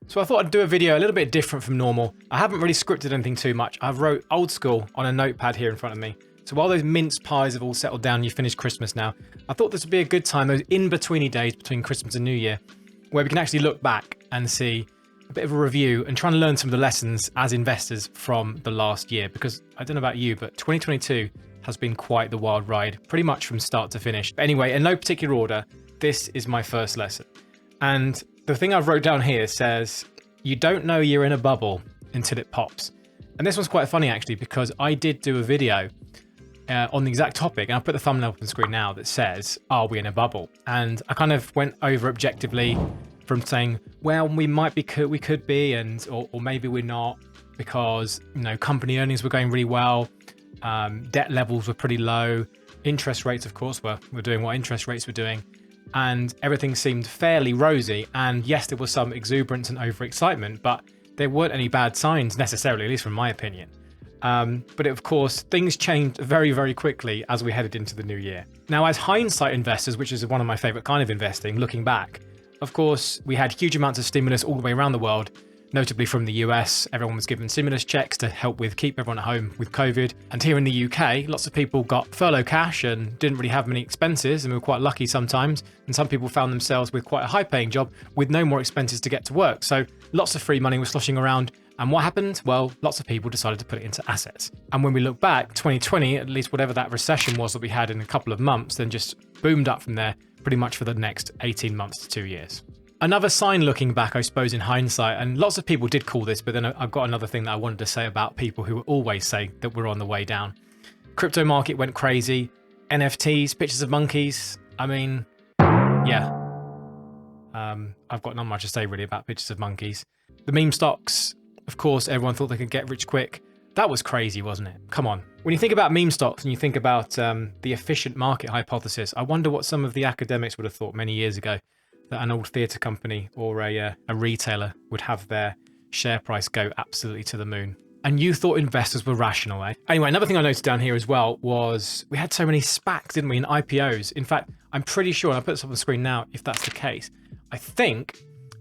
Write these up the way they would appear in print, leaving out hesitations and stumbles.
So I thought I'd do a video a little bit different from normal. I haven't really scripted anything too much. I've wrote old school on a notepad here in front of me. So while those mince pies have all settled down, you finished Christmas now, I thought this would be a good time, those in-betweeny days between Christmas and New Year, where we can actually look back and see a bit of a review and try and learn some of the lessons as investors from the last year. Because I don't know about you, but 2022 has been quite the wild ride, pretty much from start to finish. But anyway, in no particular order, this is my first lesson. And the thing I've wrote down here says, you don't know you're in a bubble until it pops. And this one's quite funny actually, because I did do a video on the exact topic, and I'll put the thumbnail up on the screen now that says, are we in a bubble? And I kind of went over objectively from saying, well, we might be, we could be, and or maybe we're not, because company earnings were going really well, debt levels were pretty low, interest rates, of course, were doing what interest rates were doing, and everything seemed fairly rosy. And yes, there was some exuberance and overexcitement, but there weren't any bad signs necessarily, at least from my opinion. But of course, things changed very, very quickly as we headed into the new year. Now, as hindsight investors, which is one of my favorite kind of investing, looking back, of course, we had huge amounts of stimulus all the way around the world, notably from the US. Everyone was given stimulus checks to help with keep everyone at home with COVID. And here in the UK, lots of people got furlough cash and didn't really have many expenses, and we were quite lucky sometimes. And some people found themselves with quite a high paying job with no more expenses to get to work. So lots of free money was sloshing around. And what happened? Well, lots of people decided to put it into assets. And when we look back, 2020, at least whatever that recession was that we had in a couple of months, then just boomed up from there pretty much for the next 18 months to 2 years. Another sign looking back, I suppose, in hindsight, and lots of people did call this, but then I've got another thing that I wanted to say about people who always say that we're on the way down. Crypto market went crazy. NFTs, pictures of monkeys. I mean, yeah. I've got not much to say really about pictures of monkeys. The meme stocks, of course, everyone thought they could get rich quick. That was crazy, wasn't it? Come on. When you think about meme stocks and you think about the efficient market hypothesis, I wonder what some of the academics would have thought many years ago that an old theatre company or a retailer would have their share price go absolutely to the moon. And you thought investors were rational, eh? Anyway, another thing I noted down here as well was we had so many SPACs, didn't we, and IPOs. In fact, I'm pretty sure, and I'll put this up on the screen now if that's the case, I think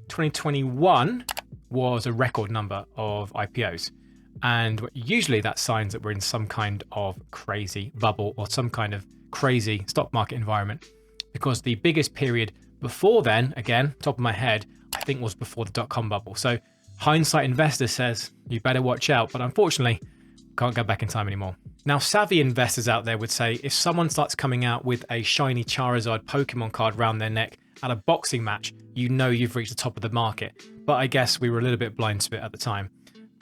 2021 was a record number of IPOs. And usually that signs that we're in some kind of crazy bubble or some kind of crazy stock market environment, because the biggest period before then, again, top of my head, I think was before the dot-com bubble. So hindsight investor says you better watch out, but unfortunately can't go back in time anymore. Now, savvy investors out there would say if someone starts coming out with a shiny Charizard Pokemon card round their neck at a boxing match, you know you've reached the top of the market. But I guess we were a little bit blind to it at the time.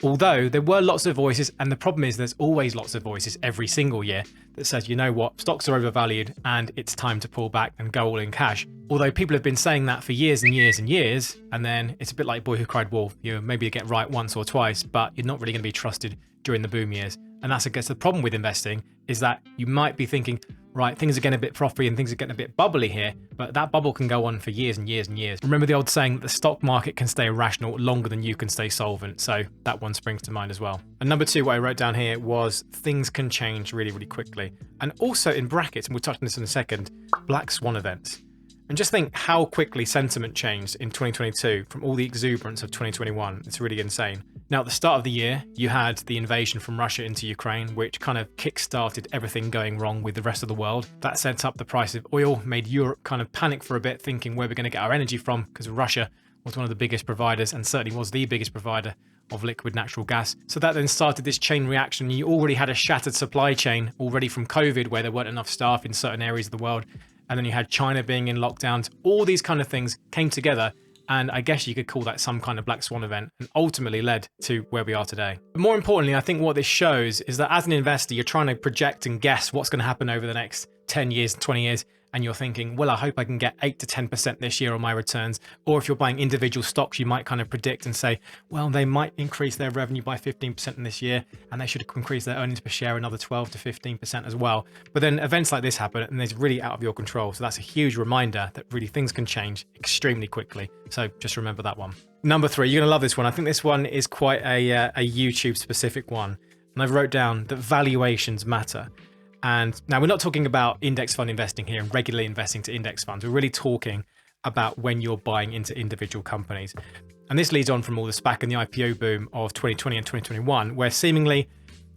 Although there were lots of voices, and the problem is there's always lots of voices every single year that says, you know what, stocks are overvalued and it's time to pull back and go all in cash. Although people have been saying that for years and years and years, and then it's a bit like Boy Who Cried Wolf. You maybe get right once or twice, but you're not really going to be trusted during the boom years. And that's, I guess, the problem with investing is that you might be thinking, right, things are getting a bit frothy and things are getting a bit bubbly here, but that bubble can go on for years and years and years. Remember the old saying that the stock market can stay irrational longer than you can stay solvent. So that one springs to mind as well. And number two, what I wrote down here was things can change really, really quickly. And also in brackets, and we'll touch on this in a second, black swan events. And just think how quickly sentiment changed in 2022 from all the exuberance of 2021. It's really insane. Now, at the start of the year, you had the invasion from Russia into Ukraine, which kind of kick-started everything going wrong with the rest of the world. That sent up the price of oil, made Europe kind of panic for a bit, thinking where we're going to get our energy from, because Russia was one of the biggest providers and certainly was the biggest provider of liquid natural gas. So that then started this chain reaction. You already had a shattered supply chain already from COVID, where there weren't enough staff in certain areas of the world. And then you had China being in lockdowns. All these kind of things came together, and I guess you could call that some kind of black swan event, and ultimately led to where we are today. But more importantly, I think what this shows is that as an investor, you're trying to project and guess what's going to happen over the next 10 years, 20 years, and you're thinking, well, I hope I can get 8 to 10% this year on my returns. Or if you're buying individual stocks, you might kind of predict and say, well, they might increase their revenue by 15% in this year, and they should increase their earnings per share another 12 to 15% as well. But then events like this happen, and it's really out of your control. So that's a huge reminder that really things can change extremely quickly. So just remember that one. Number three, you're going to love this one. I think this one is quite a YouTube specific one. And I've wrote down that valuations matter. And now we're not talking about index fund investing here and regularly investing to index funds. We're really talking about when you're buying into individual companies. And this leads on from all the SPAC and the IPO boom of 2020 and 2021, where seemingly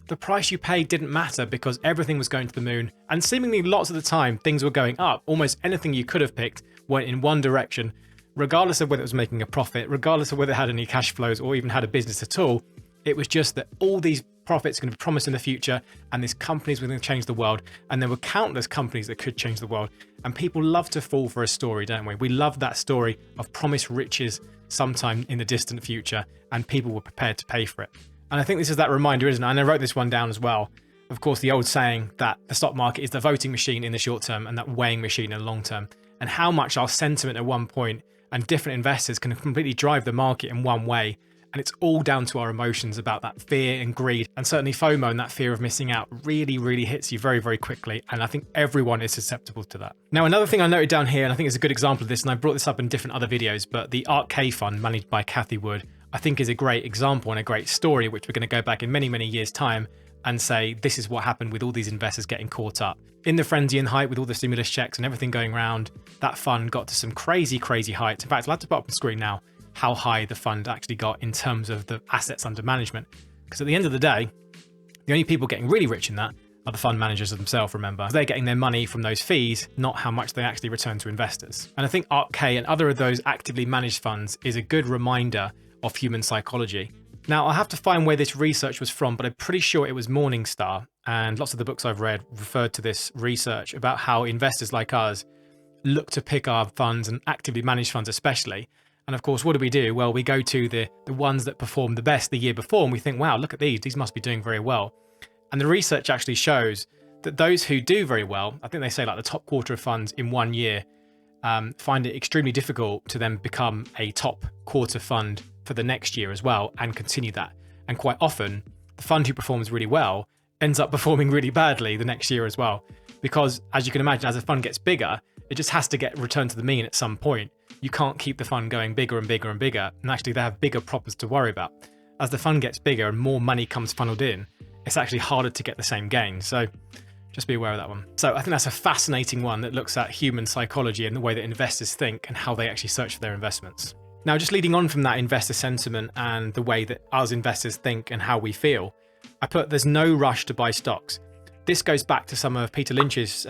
the price you paid didn't matter because everything was going to the moon, and seemingly lots of the time things were going up. Almost anything you could have picked went in one direction, regardless of whether it was making a profit, regardless of whether it had any cash flows or even had a business at all. It was just that all these profits are going to be promised in the future, and these companies were going to change the world. And there were countless companies that could change the world. And people love to fall for a story, don't we? We love that story of promised riches sometime in the distant future, and people were prepared to pay for it. And I think this is that reminder, isn't it? And I wrote this one down as well. Of course, the old saying that the stock market is the voting machine in the short term and that weighing machine in the long term, and how much our sentiment at one point and different investors can completely drive the market in one way. And it's all down to our emotions about that fear and greed, and certainly FOMO and that fear of missing out really hits you very, very quickly. And I think everyone is susceptible to that. Now, another thing I noted down here, and I think it's a good example of this, and I brought this up in different other videos, but the ARK K fund managed by Cathie Wood, I think is a great example and a great story, which we're going to go back in many, many years' time and say, this is what happened with all these investors getting caught up. In the frenzy and hype with all the stimulus checks and everything going around, that fund got to some crazy heights. In fact, I'll have to put up on the screen now how high the fund actually got in terms of the assets under management. Because at the end of the day, the only people getting really rich in that are the fund managers themselves, remember. They're getting their money from those fees, not how much they actually return to investors. And I think ARK K and other of those actively managed funds is a good reminder of human psychology. Now, I'll have to find where this research was from, but I'm pretty sure it was Morningstar. And lots of the books I've read referred to this research about how investors like us look to pick our funds, and actively managed funds especially. And of course, what do? Well, we go to the ones that performed the best the year before, and we think, wow, look at these must be doing very well. And the research actually shows that those who do very well, I think they say like the top quarter of funds in 1 year, find it extremely difficult to then become a top quarter fund for the next year as well and continue that. And quite often, the fund who performs really well ends up performing really badly the next year as well. Because as you can imagine, as a fund gets bigger, it just has to get returned to the mean at some point. You can't keep the fund going bigger and bigger and bigger. And actually they have bigger problems to worry about. As the fund gets bigger and more money comes funneled in, it's actually harder to get the same gain. So just be aware of that one. So I think that's a fascinating one that looks at human psychology and the way that investors think and how they actually search for their investments. Now, just leading on from that investor sentiment and the way that us investors think and how we feel, I put there's no rush to buy stocks. This goes back to some of Peter Lynch's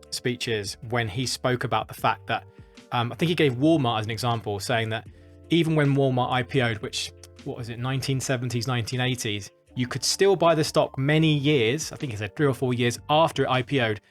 speeches when he spoke about the fact that, I think he gave Walmart as an example, saying that even when Walmart IPO'd, which, what was it, 1970s, 1980s, you could still buy the stock many years, I think he said 3 or 4 years after it IPO'd,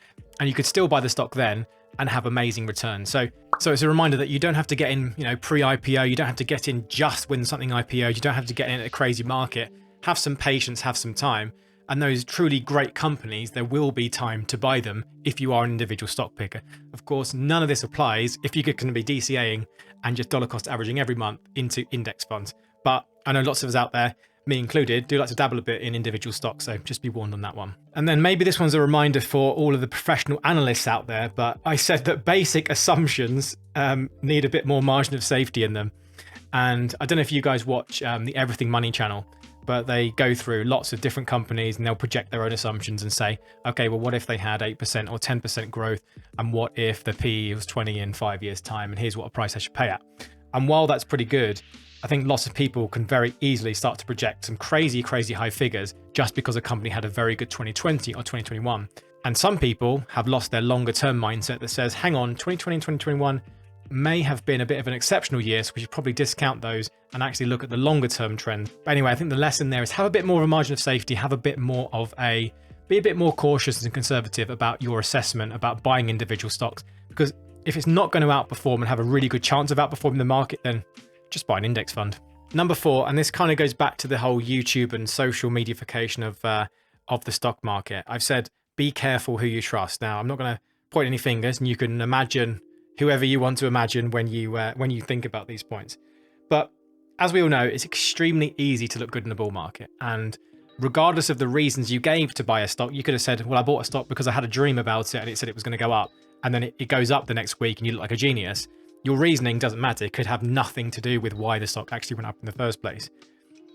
and you could still buy the stock then and have amazing returns. So it's a reminder that you don't have to get in, pre-IPO, you don't have to get in just when something IPO'd, you don't have to get in at a crazy market. Have some patience, have some time. And those truly great companies, there will be time to buy them if you are an individual stock picker. Of course, none of this applies if you're going to be DCAing and just dollar cost averaging every month into index funds. But I know lots of us out there, me included, do like to dabble a bit in individual stocks, so just be warned on that one. And then maybe this one's a reminder for all of the professional analysts out there, but I said that basic assumptions need a bit more margin of safety in them. And I don't know if you guys watch the Everything Money channel, but they go through lots of different companies and they'll project their own assumptions and say, okay, well, what if they had 8% or 10% growth? And what if the PE was 20 in 5 years' time? And here's what a price I should pay at. And while that's pretty good, I think lots of people can very easily start to project some crazy high figures just because a company had a very good 2020 or 2021. And some people have lost their longer term mindset that says, hang on, 2020 and 2021 may have been a bit of an exceptional year, so we should probably discount those and actually look at the longer term trend. But anyway, I think the lesson there is have a bit more of a margin of safety, have a bit more of be a bit more cautious and conservative about your assessment about buying individual stocks, because if it's not going to outperform and have a really good chance of outperforming the market, then just buy an index fund. Number 4, and this kind of goes back to the whole YouTube and social mediaification of the stock market. I've said, be careful who you trust. Now, I'm not going to point any fingers, and you can imagine whoever you want to imagine when you think about these points. But as we all know, it's extremely easy to look good in a bull market. And regardless of the reasons you gave to buy a stock, you could have said, well, I bought a stock because I had a dream about it and it said it was going to go up. And then it goes up the next week and you look like a genius. Your reasoning doesn't matter. It could have nothing to do with why the stock actually went up in the first place.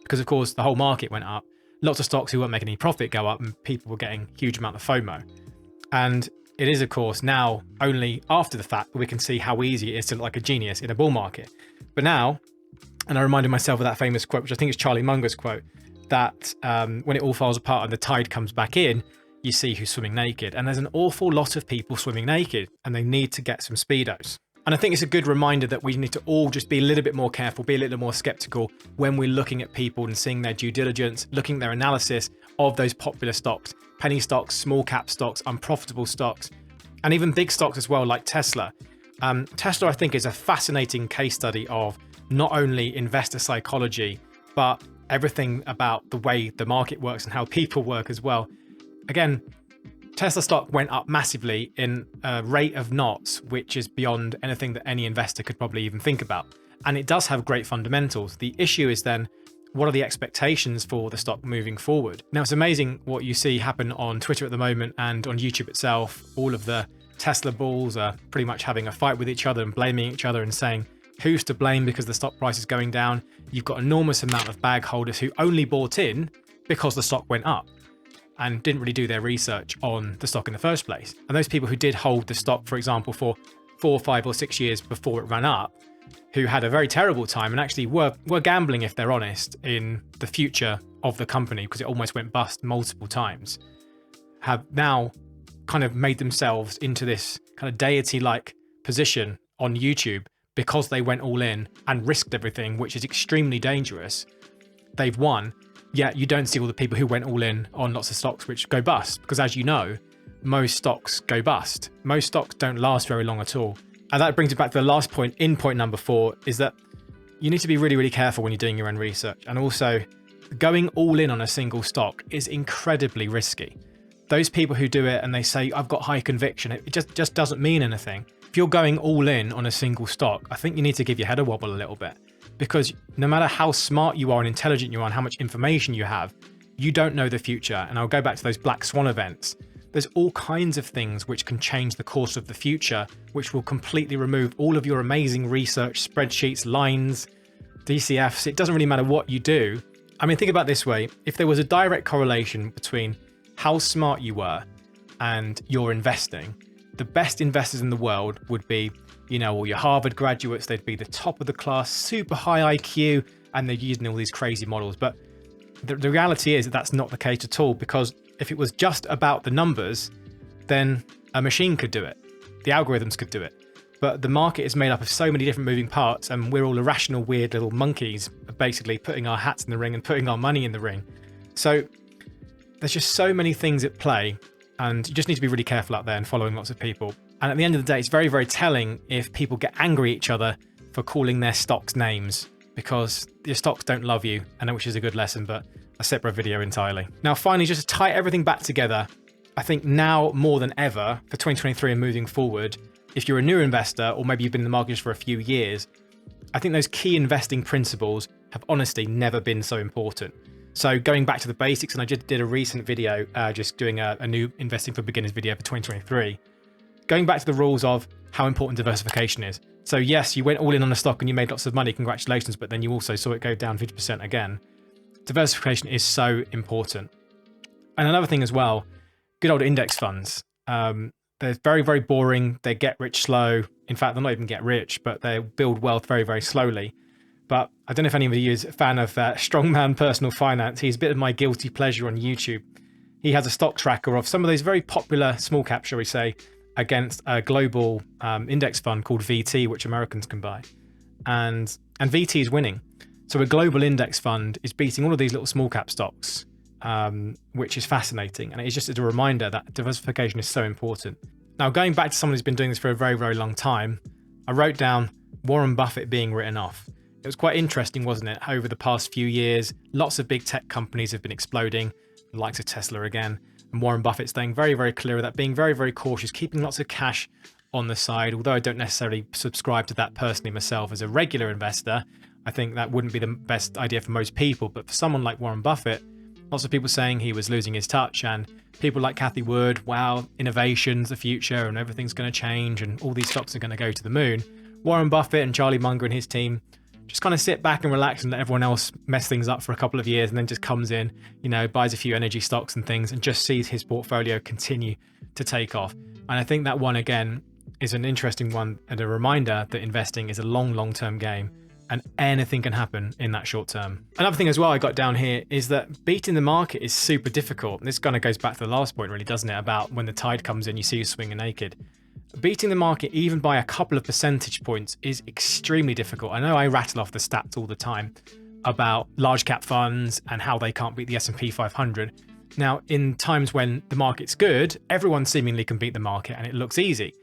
Because of course, the whole market went up. Lots of stocks who weren't making any profit go up and people were getting a huge amount of FOMO. And it is, of course, now only after the fact that we can see how easy it is to look like a genius in a bull market. But now, And I reminded myself of that famous quote, which I think is Charlie Munger's quote, that when it all falls apart and the tide comes back in, you see who's swimming naked. And there's an awful lot of people swimming naked, and they need to get some Speedos. And I think it's a good reminder that we need to all just be a little bit more careful, be a little more skeptical when we're looking at people and seeing their due diligence, looking at their analysis of those popular stocks, penny stocks, small cap stocks, unprofitable stocks, and even big stocks as well, like Tesla. Tesla, I think, is a fascinating case study of not only investor psychology, but everything about the way the market works and how people work as well. Again, Tesla stock went up massively in a rate of knots, which is beyond anything that any investor could probably even think about. And it does have great fundamentals. The issue is then, what are the expectations for the stock moving forward? Now, it's amazing what you see happen on Twitter at the moment and on YouTube itself. All of the Tesla bulls are pretty much having a fight with each other and blaming each other and saying who's to blame because the stock price is going down. You've got an enormous amount of bag holders who only bought in because the stock went up and didn't really do their research on the stock in the first place. And those people who did hold the stock, for example, for 4, 5 or 6 years before it ran up, who had a very terrible time and actually were gambling, if they're honest, in the future of the company because it almost went bust multiple times, have now kind of made themselves into this kind of deity-like position on YouTube because they went all in and risked everything, which is extremely dangerous. They've won, yet you don't see all the people who went all in on lots of stocks which go bust, because as you know, most stocks go bust. Most stocks don't last very long at all. And that brings it back to the last point in point number 4, is that you need to be really, really careful when you're doing your own research. And also, going all in on a single stock is incredibly risky. Those people who do it and they say, I've got high conviction, it just doesn't mean anything. If you're going all in on a single stock, I think you need to give your head a wobble a little bit, because no matter how smart you are and intelligent you are and how much information you have, you don't know the future. And I'll go back to those black swan events. There's all kinds of things which can change the course of the future, which will completely remove all of your amazing research, spreadsheets, lines, DCFs. It doesn't really matter what you do. I mean, think about it this way. If there was a direct correlation between how smart you were and your investing, the best investors in the world would be, you know, all your Harvard graduates. They'd be the top of the class, super high IQ, and they're using all these crazy models. But the reality is that that's not the case at all, because if it was just about the numbers, then a machine could do it. The algorithms could do it. But the market is made up of so many different moving parts, and we're all irrational, weird little monkeys, basically putting our hats in the ring and putting our money in the ring. So there's just so many things at play, and you just need to be really careful out there and following lots of people. And at the end of the day, it's very, very telling if people get angry at each other for calling their stocks names, because your stocks don't love you, and which is a good lesson, but a separate video entirely. Now, finally, just to tie everything back together, I think now more than ever for 2023 and moving forward, if you're a new investor or maybe you've been in the market just for a few years, I think those key investing principles have honestly never been so important. So going back to the basics, and I just did a recent video just doing a new investing for beginners video for 2023, going back to the rules of how important diversification is. So yes, you went all in on a stock and you made lots of money, congratulations, but then you also saw it go down 50% again. Diversification is so important. And another thing as well, good old index funds. They're very, very boring. They get rich slow. In fact, they'll not even get rich, but they build wealth very, very slowly. But I don't know if anybody is a fan of Strongman Personal Finance. He's a bit of my guilty pleasure on YouTube. He has a stock tracker of some of those very popular small caps, shall we say, against a global index fund called VT, which Americans can buy. And VT is winning. So a global index fund is beating all of these little small cap stocks, which is fascinating. And it's just a reminder that diversification is so important. Now, going back to someone who's been doing this for a very, very long time, I wrote down Warren Buffett being written off. It was quite interesting, wasn't it? Over the past few years, lots of big tech companies have been exploding, the likes of Tesla again. And Warren Buffett staying very, very clear of that, being very, very cautious, keeping lots of cash on the side. Although I don't necessarily subscribe to that personally myself as a regular investor, I think that wouldn't be the best idea for most people. But for someone like Warren Buffett, lots of people saying he was losing his touch, and people like Cathie Wood, wow, innovation's the future and everything's going to change and all these stocks are going to go to the moon. Warren Buffett and Charlie Munger and his team just kind of sit back and relax and let everyone else mess things up for a couple of years, and then just comes in, you know, buys a few energy stocks and things and just sees his portfolio continue to take off. And I think that one, again, is an interesting one and a reminder that investing is a long, long-term game, and anything can happen in that short term. Another thing as well I got down here is that beating the market is super difficult. This kind of goes back to the last point really, doesn't it? About when the tide comes in, you see you swinging naked. Beating the market even by a couple of percentage points is extremely difficult. I know I rattle off the stats all the time about large cap funds and how they can't beat the S&P 500. Now, in times when the market's good, everyone seemingly can beat the market and it looks easy.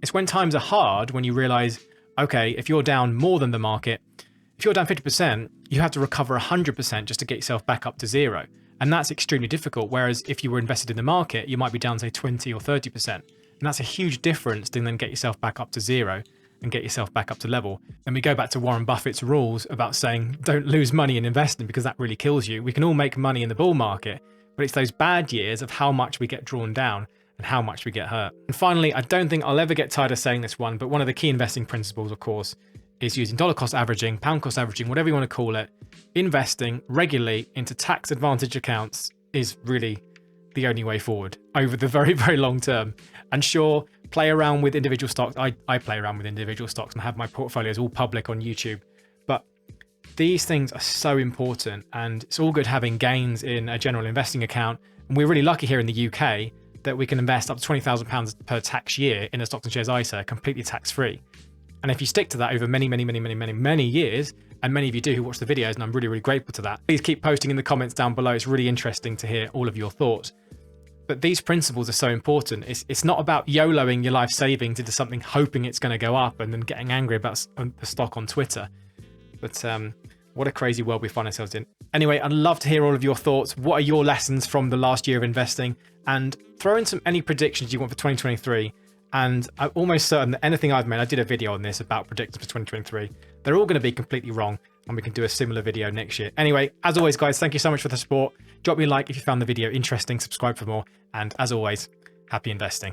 It's when times are hard when you realize, okay, if you're down more than the market, if you're down 50%, you have to recover 100% just to get yourself back up to zero. And that's extremely difficult. Whereas if you were invested in the market, you might be down, say, 20 or 30%. And that's a huge difference to then get yourself back up to zero and get yourself back up to level. And we go back to Warren Buffett's rules about saying, don't lose money in investing because that really kills you. We can all make money in the bull market, but it's those bad years of how much we get drawn down and how much we get hurt. And finally, I don't think I'll ever get tired of saying this one, but one of the key investing principles, of course, is using dollar cost averaging, pound cost averaging, whatever you want to call it. Investing regularly into tax advantage accounts is really the only way forward over the very, very long term. And sure, play around with individual stocks. I play around with individual stocks and have my portfolios all public on YouTube. But these things are so important, and it's all good having gains in a general investing account. And we're really lucky here in the UK that we can invest up to £20,000 per tax year in a stocks and shares ISA, completely tax-free. And if you stick to that over many years, and many of you do who watch the videos, and I'm really, really grateful to that, please keep posting in the comments down below. It's really interesting to hear all of your thoughts. But these principles are so important. It's not about YOLOing your life savings into something hoping it's going to go up and then getting angry about the stock on Twitter. But what a crazy world we find ourselves in. Anyway, I'd love to hear all of your thoughts. What are your lessons from the last year of investing? And throw in any predictions you want for 2023. And I'm almost certain that anything I've made, I did a video on this about predictions for 2023. They're all going to be completely wrong, and we can do a similar video next year. Anyway, as always, guys, thank you so much for the support. Drop me a like if you found the video interesting, subscribe for more. And as always, happy investing.